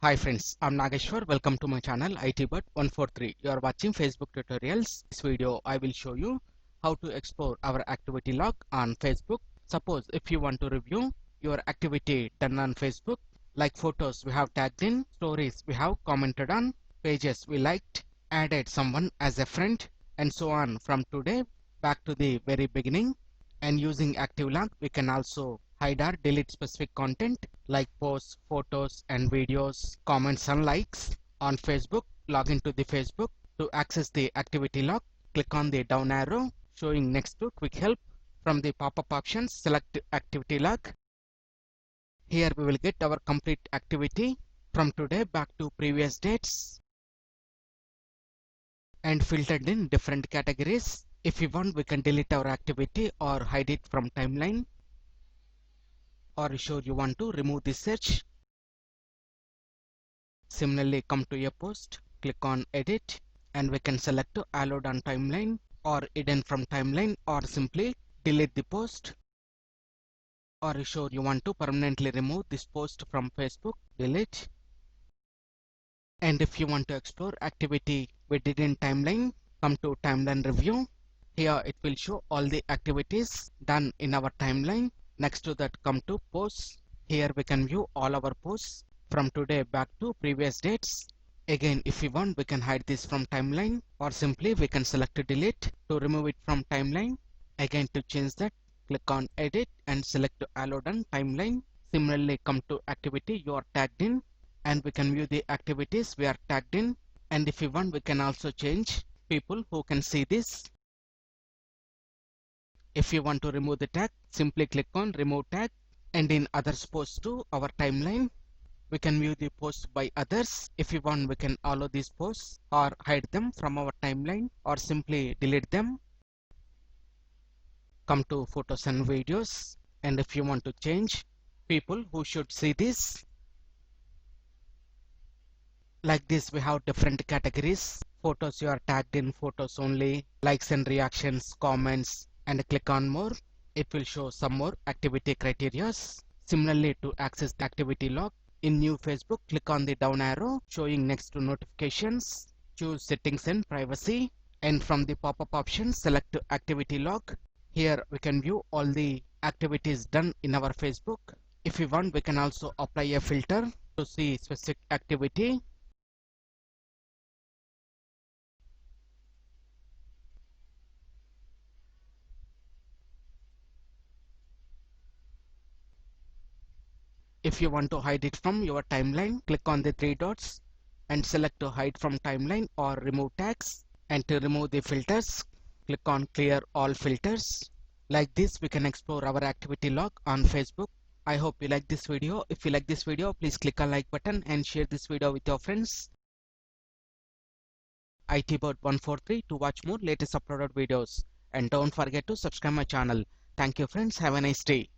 Hi friends, I'm Nageshwar. Welcome to my channel ITbird143. You are watching Facebook tutorials. In this video, I will show you how to explore our activity log on Facebook. Suppose if you want to review your activity done on Facebook, like photos we have tagged in, stories we have commented on, pages we liked, added someone as a friend, and so on from today back to the very beginning. And using active log, we can also hide or delete specific content like posts, photos and videos, comments and likes on Facebook. Log into the Facebook. To access the activity log, click on the down arrow showing next to quick help. From the pop-up options, select activity log. Here we will get our complete activity from today back to previous dates and filtered in different categories. If we want, we can delete our activity or hide it from timeline. Or sure you want to remove the search. Similarly, come to a post, click on edit, and we can select to allowed on timeline or hidden from timeline, or simply delete the post. Or sure you want to permanently remove this post from Facebook, delete. And if you want to explore activity we did in timeline, come to timeline review. Here it will show all the activities done in our timeline. Next to that, come to posts. Here we can view all our posts from today back to previous dates. Again, if we want, we can hide this from timeline, or simply we can select delete to remove it from timeline. Again, to change that, click on edit and select allowed on timeline. Similarly, come to activity you are tagged in, and we can view the activities we are tagged in. And if we want, we can also change people who can see this. If you want to remove the tag, simply click on remove tag. And in others posts to our timeline, we can view the posts by others. If you want, we can allow these posts or hide them from our timeline, or simply delete them. Come to photos and videos, and if you want to change people who should see this, like this, we have different categories. Photos you are tagged in, photos only, likes and reactions, comments, and click on more. It will show some more activity criteria. Similarly, to access the activity log in new Facebook, click on the down arrow showing next to notifications, choose settings and privacy, and from the pop-up option, select activity log. Here we can view all the activities done in our Facebook. If we want, we can also apply a filter to see specific activity. If you want to hide it from your timeline, click on the three dots and select to hide from timeline or remove tags. And to remove the filters, click on clear all filters. Like this, we can explore our activity log on Facebook. I hope you like this video. If you like this video, please click on like button and share this video with your friends. ITbird143 to watch more latest uploaded videos. And don't forget to subscribe my channel. Thank you friends. Have a nice day.